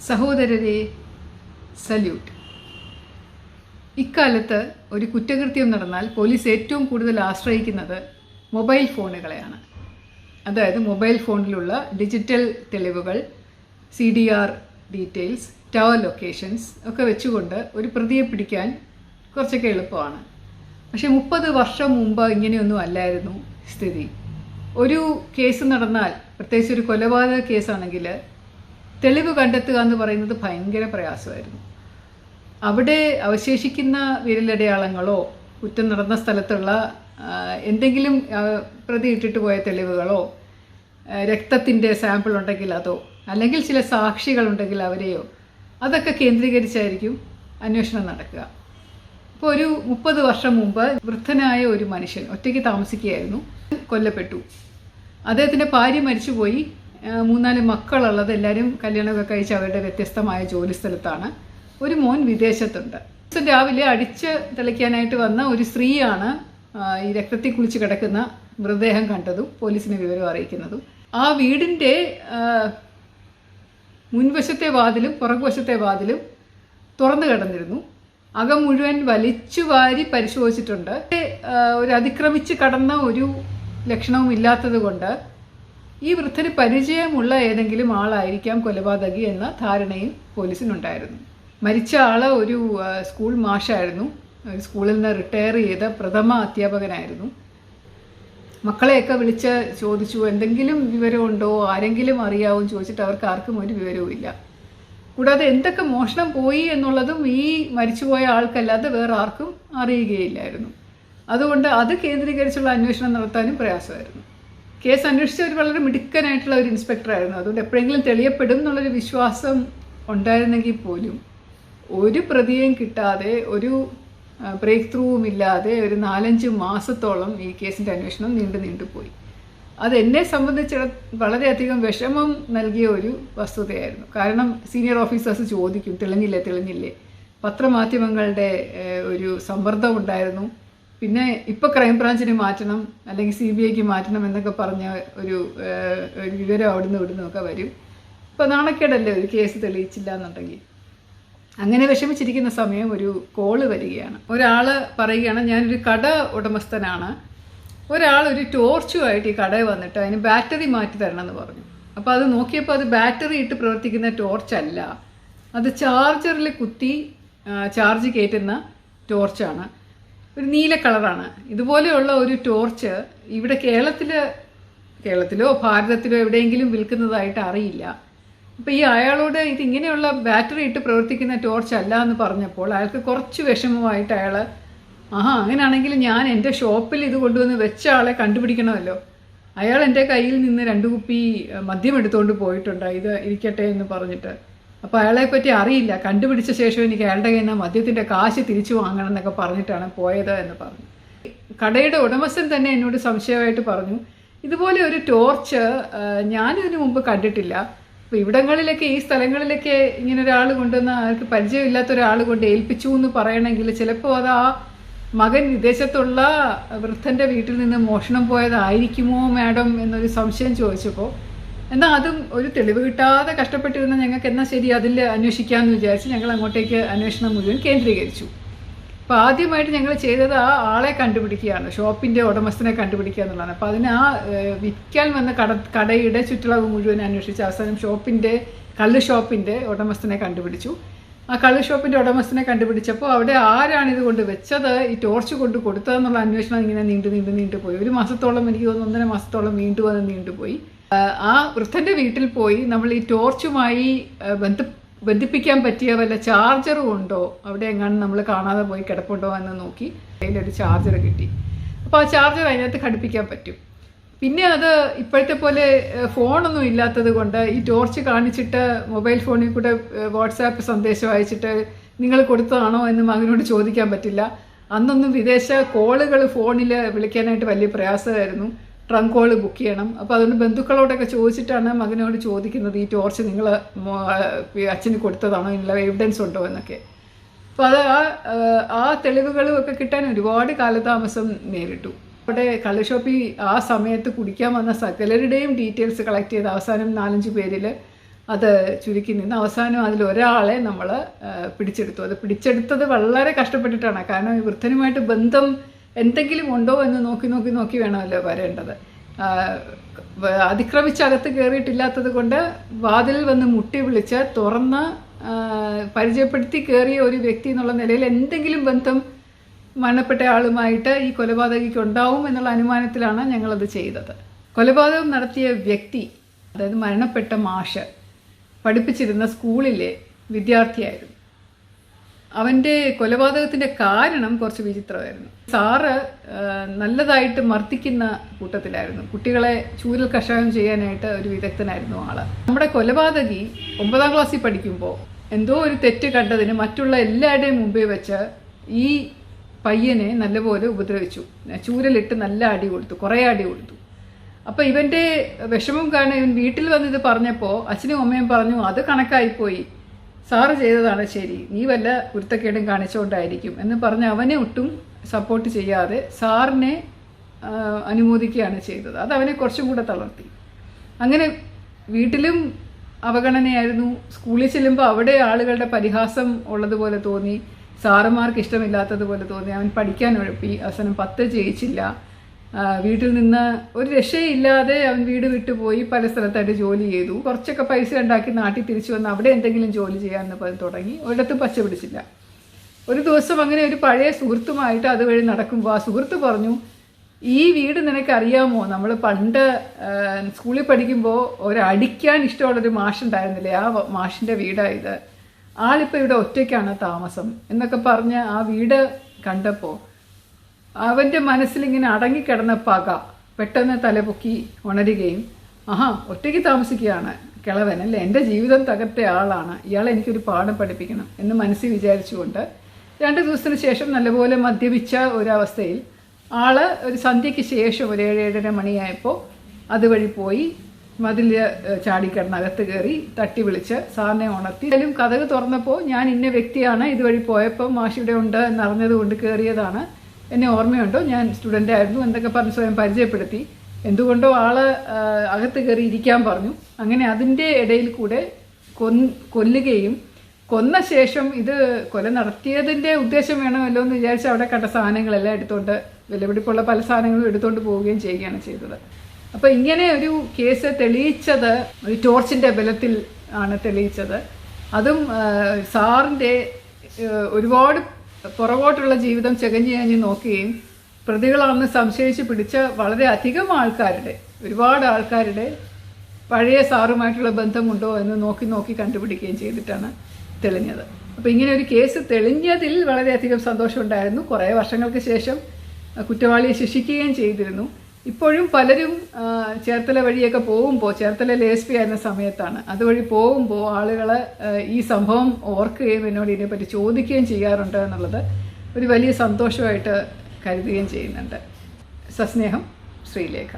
സഹോദരരെ, സല്യൂട്ട്. ഇക്കാലത്ത് ഒരു കുറ്റകൃത്യം നടന്നാൽ പോലീസ് ഏറ്റവും കൂടുതൽ ആശ്രയിക്കുന്നത് മൊബൈൽ ഫോണുകളെയാണ്. അതായത് മൊബൈൽ ഫോണിലുള്ള ഡിജിറ്റൽ തെളിവുകൾ, CDR ഡീറ്റെയിൽസ്, ടവർ ലൊക്കേഷൻസ് ഒക്കെ വെച്ചുകൊണ്ട് ഒരു പ്രതിയെ പിടിക്കാൻ കുറച്ചൊക്കെ എളുപ്പമാണ്. പക്ഷേ 30 വർഷം മുമ്പ് ഇങ്ങനെയൊന്നും അല്ലായിരുന്നു സ്ഥിതി. ഒരു കേസ് നടന്നാൽ, പ്രത്യേകിച്ച് ഒരു കൊലപാതക കേസാണെങ്കിൽ, തെളിവ് കണ്ടെത്തുക എന്ന് പറയുന്നത് ഭയങ്കര പ്രയാസമായിരുന്നു. അവിടെ അവശേഷിക്കുന്ന വിരലടയാളങ്ങളോ കുറ്റം നടന്ന സ്ഥലത്തുള്ള എന്തെങ്കിലും പ്രതി ഇട്ടിട്ട് പോയ തെളിവുകളോ, രക്തത്തിൻ്റെ സാമ്പിൾ ഉണ്ടെങ്കിൽ അതോ, അല്ലെങ്കിൽ ചില സാക്ഷികളുണ്ടെങ്കിൽ അവരെയോ, അതൊക്കെ കേന്ദ്രീകരിച്ചായിരിക്കും അന്വേഷണം നടക്കുക. ഇപ്പോൾ ഒരു 30 വർഷം മുമ്പ് വൃദ്ധനായ ഒരു മനുഷ്യൻ ഒറ്റയ്ക്ക് താമസിക്കുകയായിരുന്നു, കൊല്ലപ്പെട്ടു. അദ്ദേഹത്തിൻ്റെ ഭാര്യ മരിച്ചുപോയി. 3-4 മക്കളുള്ളത്, എല്ലാവരും കല്യാണമൊക്കെ കഴിച്ച് അവരുടെ വ്യത്യസ്തമായ ജോലി സ്ഥലത്താണ്. ഒരു മോൻ വിദേശത്തുണ്ട്. രാവിലെ അടിച്ച് തെളിക്കാനായിട്ട് വന്ന ഒരു സ്ത്രീയാണ് ഈ രക്തത്തിൽ കുളിച്ച് കിടക്കുന്ന മൃതദേഹം കണ്ടതും പോലീസിനെ വിവരം അറിയിക്കുന്നതും. ആ വീടിൻ്റെ മുൻവശത്തെ വാതിലും പുറകുവശത്തെ വാതിലും തുറന്നു കിടന്നിരുന്നു. അകം മുഴുവൻ വലിച്ചു വാരി പരിശോധിച്ചിട്ടുണ്ട്. ഒരു അതിക്രമിച്ച് കടന്ന ഒരു ലക്ഷണവും ഇല്ലാത്തത് കൊണ്ട് ഈ വൃദ്ധന് പരിചയമുള്ള ഏതെങ്കിലും ആളായിരിക്കാം കൊലപാതകി എന്ന ധാരണയും പോലീസിനുണ്ടായിരുന്നു. മരിച്ച ആള് ഒരു സ്കൂൾ മാഷായിരുന്നു. ഒരു സ്കൂളിൽ നിന്ന് റിട്ടയർ ചെയ്ത പ്രഥമ അധ്യാപകനായിരുന്നു. മക്കളെയൊക്കെ വിളിച്ച് ചോദിച്ചു, എന്തെങ്കിലും വിവരമുണ്ടോ, ആരെങ്കിലും അറിയാവും ചോദിച്ചിട്ട് അവർക്ക് ആർക്കും ഒരു വിവരവും ഇല്ല. കൂടാതെ എന്തൊക്കെ മോഷണം പോയി എന്നുള്ളതും ഈ മരിച്ചുപോയ ആൾക്കല്ലാതെ വേറെ ആർക്കും അറിയുകയില്ലായിരുന്നു. അതുകൊണ്ട് അത് കേന്ദ്രീകരിച്ചുള്ള അന്വേഷണം നടത്താനും പ്രയാസമായിരുന്നു. കേസ് അന്വേഷിച്ചവർ വളരെ മിടുക്കനായിട്ടുള്ള ഒരു ഇൻസ്പെക്ടറായിരുന്നു. അതുകൊണ്ട് എപ്പോഴെങ്കിലും തെളിയപ്പെടും എന്നുള്ളൊരു വിശ്വാസം ഉണ്ടായിരുന്നെങ്കിൽ പോലും ഒരു പ്രതിയെയും കിട്ടാതെ, ഒരു ബ്രേക്ക് ത്രൂവും ഇല്ലാതെ ഒരു 4-5 മാസത്തോളം ഈ കേസിൻ്റെ അന്വേഷണം നീണ്ടുപോയി. അത് എന്നെ സംബന്ധിച്ച് വളരെയധികം വിഷമം നൽകിയ ഒരു വസ്തുതയായിരുന്നു. കാരണം സീനിയർ ഓഫീസേഴ്സ് ചോദിക്കും, തെളിഞ്ഞില്ലേ. പത്രമാധ്യമങ്ങളുടെ ഒരു സമ്മർദ്ദം ഉണ്ടായിരുന്നു. പിന്നെ ഇപ്പോൾ ക്രൈംബ്രാഞ്ചിന് മാറ്റണം, അല്ലെങ്കിൽ CBIക്ക് മാറ്റണം എന്നൊക്കെ പറഞ്ഞ ഒരു വിവരം ഇവിടുന്നൊക്കെ വരും. ഇപ്പോൾ നാണക്കേടല്ലേ ഒരു കേസ് തെളിയിച്ചില്ല എന്നുണ്ടെങ്കിൽ. അങ്ങനെ വിഷമിച്ചിരിക്കുന്ന സമയം ഒരു കോള് വരികയാണ്. ഒരാൾ പറയുകയാണ്, ഞാനൊരു കട ഉടമസ്ഥനാണ്, ഒരാൾ ഒരു ടോർച്ചുമായിട്ട് ഈ കടയിൽ വന്നിട്ട് അതിന് ബാറ്ററി മാറ്റി തരണം എന്ന് പറഞ്ഞു. അപ്പോൾ അത് നോക്കിയപ്പോൾ അത് ബാറ്ററി ഇട്ട് പ്രവർത്തിക്കുന്ന ടോർച്ചല്ല, അത് ചാർജറിൽ കുത്തി ചാർജ് കയറ്റുന്ന ടോർച്ചാണ്. ഒരു നീല കളറാണ്. ഇതുപോലെയുള്ള ഒരു ടോർച്ച് ഇവിടെ കേരളത്തിലോ ഭാരതത്തിലോ എവിടെയെങ്കിലും വിൽക്കുന്നതായിട്ട് അറിയില്ല. അപ്പോൾ ഈ അയാളോട് ഇതിങ്ങനെയുള്ള ബാറ്ററി ഇട്ട് പ്രവർത്തിക്കുന്ന ടോർച്ച് അല്ല എന്ന് പറഞ്ഞപ്പോൾ അയാൾക്ക് കുറച്ച് വിഷമമായിട്ട് അയാൾ, അങ്ങനെയാണെങ്കിൽ ഞാൻ എൻ്റെ ഷോപ്പിൽ ഇത് കൊണ്ടുവന്ന് വെച്ച ആളെ കണ്ടുപിടിക്കണമല്ലോ. അയാൾ എൻ്റെ കയ്യിൽ നിന്ന് 2 കുപ്പി മദ്യം എടുത്തുകൊണ്ട് പോയിട്ടുണ്ട്, ഇത് ഇരിക്കട്ടെ എന്ന് പറഞ്ഞിട്ട്. അപ്പോൾ അയാളെപ്പറ്റി അറിയില്ല, കണ്ടുപിടിച്ച ശേഷം എനിക്ക് അയാളുടെ കയ്യിൽ നിന്ന് മദ്യത്തിൻ്റെ കാശ് തിരിച്ചു വാങ്ങണം എന്നൊക്കെ പറഞ്ഞിട്ടാണ് പോയത് എന്ന് പറഞ്ഞു. കടയുടെ ഉടമസ്ഥൻ തന്നെ എന്നോട് സംശയമായിട്ട് പറഞ്ഞു, ഇതുപോലെ ഒരു ടോർച്ച് ഞാനിതിനു മുമ്പ് കണ്ടിട്ടില്ല. അപ്പോൾ ഇവിടങ്ങളിലൊക്കെ, ഈ സ്ഥലങ്ങളിലൊക്കെ ഇങ്ങനെ ഒരാൾ കൊണ്ടുവന്ന് ആർക്ക് പരിചയമില്ലാത്ത ഒരാൾ കൊണ്ട് ഏൽപ്പിച്ചു എന്ന് പറയണമെങ്കിൽ ചിലപ്പോൾ അത് ആ മകൻ വിദേശത്തുള്ള വൃദ്ധൻ്റെ വീട്ടിൽ നിന്ന് മോഷണം പോയതായിരിക്കുമോ മാഡം എന്നൊരു സംശയം ചോദിച്ചപ്പോൾ, എന്നാൽ അതും ഒരു തെളിവ് കിട്ടാതെ കഷ്ടപ്പെട്ടിരുന്ന ഞങ്ങൾക്ക് എന്നാൽ ശരി അതിൽ അന്വേഷിക്കാമെന്ന് വിചാരിച്ച് ഞങ്ങൾ അങ്ങോട്ടേക്ക് അന്വേഷണം മുഴുവൻ കേന്ദ്രീകരിച്ചു. അപ്പോൾ ആദ്യമായിട്ട് ഞങ്ങൾ ചെയ്തത് ആ ആളെ കണ്ടുപിടിക്കുകയാണ്, ഷോപ്പിൻ്റെ ഉടമസ്ഥനെ കണ്ടുപിടിക്കുക എന്നുള്ളതാണ്. അപ്പോൾ അതിന് ആ വിൽക്കാൻ വന്ന കടയുടെ ചുറ്റളവ് മുഴുവൻ അന്വേഷിച്ച് അവസാനം കള്ള് ഷോപ്പിൻ്റെ ഉടമസ്ഥനെ കണ്ടുപിടിച്ചു. ആ കള്ള് ഷോപ്പിൻ്റെ ഉടമസ്ഥനെ കണ്ടുപിടിച്ചപ്പോൾ അവിടെ ആരാണിത് കൊണ്ട് വെച്ചത്, ഈ ടോർച്ച് കൊണ്ട് കൊടുത്തതെന്നുള്ള അന്വേഷണം ഇങ്ങനെ നീണ്ടുപോയി. 1 മാസത്തോളം, എനിക്ക് തോന്നുന്നു 1.5 മാസത്തോളം നീണ്ടുപോയി. ആ വൃദ്ധൻ്റെ വീട്ടിൽ പോയി നമ്മൾ ഈ ടോർച്ചുമായി ബന്ധിപ്പിക്കാൻ പറ്റിയ വല്ല ചാർജറും ഉണ്ടോ, അവിടെ എങ്ങാനും നമ്മൾ കാണാതെ പോയി കിടപ്പുണ്ടോ എന്ന് നോക്കി അതിലൊരു ചാർജർ കിട്ടി. അപ്പോൾ ആ ചാർജർ അതിനകത്ത് ഘടിപ്പിക്കാൻ പറ്റും. പിന്നെ അത് ഇപ്പോഴത്തെ പോലെ ഫോണൊന്നും ഇല്ലാത്തത് കൊണ്ട് ഈ ടോർച്ച് കാണിച്ചിട്ട് മൊബൈൽ ഫോണിൽ കൂടെ വാട്സാപ്പ് സന്ദേശം അയച്ചിട്ട് നിങ്ങൾ കൊടുത്തതാണോ എന്ന് മകനോട് ചോദിക്കാൻ പറ്റില്ല. അന്നൊന്നും വിദേശ കോളുകൾ ഫോണിൽ വിളിക്കാനായിട്ട് വലിയ പ്രയാസമായിരുന്നു. ട്രങ്ക് കോൾ ബുക്ക് ചെയ്യണം. അപ്പോൾ അതുകൊണ്ട് ബന്ധുക്കളോടൊക്കെ ചോദിച്ചിട്ടാണ് മകനോട് ചോദിക്കുന്നത്, ഈ ടോർച്ച് നിങ്ങൾ അച്ഛന് കൊടുത്തതാണോ, ഇതിനുള്ള എവിഡൻസ് ഉണ്ടോ എന്നൊക്കെ. അപ്പോൾ അത് ആ തെളിവുകളും ഒക്കെ കിട്ടാൻ ഒരുപാട് കാലതാമസം നേരിട്ടു. അവിടെ കള്ള് ഷോപ്പിൽ ആ സമയത്ത് കുടിക്കാൻ വന്ന സകലരുടെയും ഡീറ്റെയിൽസ് കളക്ട് ചെയ്ത് അവസാനം 4-5 പേരിൽ അത് ചുരുക്കി നിന്ന് അവസാനം അതിലൊരാളെ നമ്മൾ പിടിച്ചെടുത്തു. അത് പിടിച്ചെടുത്തത് വളരെ കഷ്ടപ്പെട്ടിട്ടാണ്. കാരണം ഈ വൃദ്ധനുമായിട്ട് ബന്ധം എന്തെങ്കിലും ഉണ്ടോ എന്ന് നോക്കി വേണമല്ലോ വരേണ്ടത്. അതിക്രമിച്ചകത്ത് കയറിയിട്ടില്ലാത്തത് കൊണ്ട് വാതിൽ വന്ന് മുട്ടി വിളിച്ച് തുറന്ന് പരിചയപ്പെടുത്തി കയറിയ ഒരു വ്യക്തി എന്നുള്ള നിലയിൽ എന്തെങ്കിലും ബന്ധം മരണപ്പെട്ട ആളുമായിട്ട് ഈ കൊലപാതകിക്ക് ഉണ്ടാവും എന്നുള്ള അനുമാനത്തിലാണ് ഞങ്ങളത് ചെയ്തത്. കൊലപാതകം നടത്തിയ വ്യക്തി, അതായത് മരണപ്പെട്ട മാഷ്, പഠിപ്പിച്ചിരുന്ന സ്കൂളിലെ വിദ്യാർത്ഥിയായിരുന്നു. അവൻ്റെ കൊലപാതകത്തിൻ്റെ കാരണം കുറച്ച് വിചിത്രമായിരുന്നു. സാറ് നല്ലതായിട്ട് മർദ്ദിക്കുന്ന കൂട്ടത്തിലായിരുന്നു. കുട്ടികളെ ചൂരൽ കഷായം ചെയ്യാനായിട്ട് ഒരു വിദഗ്ധനായിരുന്നു ആള്. നമ്മുടെ കൊലപാതകി 9ാം ക്ലാസ്സിൽ പഠിക്കുമ്പോൾ എന്തോ ഒരു തെറ്റ് കണ്ടതിന് മറ്റുള്ള എല്ലാവരുടെയും മുമ്പിൽ വെച്ച് ഈ പയ്യനെ നല്ലപോലെ ഉപദ്രവിച്ചു. ചൂരലിട്ട് നല്ല അടി കൊടുത്തു, കുറേ അടി കൊടുത്തു. അപ്പോൾ ഇവൻ്റെ വിഷമം കാരണം ഇവൻ വീട്ടിൽ വന്നിത് പറഞ്ഞപ്പോൾ അച്ഛനും അമ്മയും പറഞ്ഞു, അത് കണക്കായിപ്പോയി, സാറ് ചെയ്തതാണ് ശരി, നീ വല്ല കുരുത്തക്കേടും കാണിച്ചുകൊണ്ടായിരിക്കും എന്ന് പറഞ്ഞ് അവനെ ഒട്ടും സപ്പോർട്ട് ചെയ്യാതെ സാറിനെ അനുമോദിക്കുകയാണ് ചെയ്തത്. അത് അവനെ കുറച്ചും കൂടെ തളർത്തി. അങ്ങനെ വീട്ടിലും അവഗണനയായിരുന്നു. സ്കൂളിൽ ചെല്ലുമ്പോൾ അവിടെ ആളുകളുടെ പരിഹാസം ഉള്ളതുപോലെ തോന്നി, സാറന്മാർക്ക് ഇഷ്ടമില്ലാത്തതുപോലെ തോന്നി. അവൻ പഠിക്കാൻ ഉഴപ്പി. അവസാനം 10 ജയിച്ചില്ല. വീട്ടിൽ നിന്ന് ഒരു രക്ഷയില്ലാതെ അവൻ വീട് വിട്ടുപോയി പല സ്ഥലത്തായിട്ട് ജോലി ചെയ്തു. കുറച്ചൊക്കെ പൈസ ഉണ്ടാക്കി നാട്ടിൽ തിരിച്ചു വന്ന് അവിടെ എന്തെങ്കിലും ജോലി ചെയ്യാമെന്ന് തുടങ്ങി. ഒരിടത്തും പച്ച പിടിച്ചില്ല. ഒരു ദിവസം അങ്ങനെ ഒരു പഴയ സുഹൃത്തുമായിട്ട് അതുവഴി നടക്കുമ്പോൾ ആ സുഹൃത്ത് പറഞ്ഞു, ഈ വീട് നിനക്കറിയാമോ, നമ്മൾ പണ്ട് സ്കൂളിൽ പഠിക്കുമ്പോൾ അടിക്കാൻ ഇഷ്ടമുള്ളൊരു മാഷുണ്ടായിരുന്നില്ലേ, ആ മാഷിൻ്റെ വീടായത്, ആളിപ്പോൾ ഇവിടെ ഒറ്റയ്ക്കാണ് താമസം എന്നൊക്കെ പറഞ്ഞ് ആ വീട് കണ്ടപ്പോൾ അവൻ്റെ മനസ്സിലിങ്ങനെ അടങ്ങിക്കിടന്ന പക പെട്ടെന്ന് തലപൊക്കി ഉണരുകയും, ആഹാ ഒറ്റയ്ക്ക് താമസിക്കുകയാണ് കിളവൻ അല്ലേ, എൻ്റെ ജീവിതം തകർത്ത ആളാണ്, ഇയാളെ എനിക്കൊരു പാഠം പഠിപ്പിക്കണം എന്ന് മനസ്സിൽ വിചാരിച്ചുകൊണ്ട് 2 ദിവസത്തിന് ശേഷം നല്ലപോലെ മദ്യപിച്ച ഒരവസ്ഥയിൽ ആള് ഒരു സന്ധ്യയ്ക്ക് ശേഷം ഒരു 7-7:30 മണിയായപ്പോൾ അതുവഴി പോയി മതിൽ ചാടിക്കിടന്ന് അകത്ത് കയറി തട്ടി വിളിച്ച് സാറിനെ ഉണർത്തി. അതിലും കതക് തുറന്നപ്പോൾ ഞാൻ ഇന്ന വ്യക്തിയാണ്, ഇതുവഴി പോയപ്പോൾ മാഷിയുടെ ഉണ്ട് എന്നറിഞ്ഞത് കൊണ്ട് കയറിയതാണ്, എന്നെ ഓർമ്മയുണ്ടോ, ഞാൻ സ്റ്റുഡൻ്റ് ആയിരുന്നു എന്നൊക്കെ പറഞ്ഞ് സ്വയം പരിചയപ്പെടുത്തി. എന്തുകൊണ്ടോ ആള് അകത്ത് കയറി ഇരിക്കാൻ പറഞ്ഞു. അങ്ങനെ അതിൻ്റെ ഇടയിൽ കൂടെ കൊല്ലുകയും കൊന്ന ശേഷം ഇത് കൊല നടത്തിയതിൻ്റെ ഉദ്ദേശം വേണമല്ലോ എന്ന് വിചാരിച്ച് അവിടെ കണ്ട സാധനങ്ങളെല്ലാം എടുത്തുകൊണ്ട്, വിലപിടിപ്പുള്ള പല സാധനങ്ങളും എടുത്തുകൊണ്ട് പോവുകയും ചെയ്യുകയാണ് ചെയ്തത്. അപ്പോൾ ഇങ്ങനെ ഒരു കേസ് തെളിയിച്ചത് ഒരു ടോർച്ചിൻ്റെ ബലത്തിൽ ആണ് തെളിയിച്ചത്. അതും സാറിൻ്റെ ഒരുപാട് പുറകോട്ടുള്ള ജീവിതം ചകഞ്ഞ് നോക്കുകയും പ്രതികളാണെന്ന് സംശയിച്ച് പിടിച്ച വളരെ അധികം ആൾക്കാരുടെ, ഒരുപാട് ആൾക്കാരുടെ പഴയ സാറുമായിട്ടുള്ള ബന്ധമുണ്ടോ എന്ന് നോക്കി കണ്ടുപിടിക്കുകയും ചെയ്തിട്ടാണ് തെളിഞ്ഞത്. അപ്പോൾ ഇങ്ങനെ ഒരു കേസ് തെളിഞ്ഞതിൽ വളരെയധികം സന്തോഷമുണ്ടായിരുന്നു. കുറേ വർഷങ്ങൾക്ക് ശേഷം കുറ്റവാളിയെ ശിക്ഷിക്കുകയും ചെയ്തിരുന്നു. ഇപ്പോഴും പലരും ചേർത്തല വഴിയൊക്കെ പോകുമ്പോൾ, ചേർത്തല എസ് പി ആയിരുന്ന സമയത്താണ്, അതുവഴി പോകുമ്പോൾ ആളുകൾ ഈ സംഭവം ഓർക്കുകയും എന്നോട് ഇതിനെപ്പറ്റി ചോദിക്കുകയും ചെയ്യാറുണ്ട് എന്നുള്ളത് ഒരു വലിയ സന്തോഷമായിട്ട് കരുതുകയും ചെയ്യുന്നുണ്ട്. സസ്നേഹം, ശ്രീലേഖ.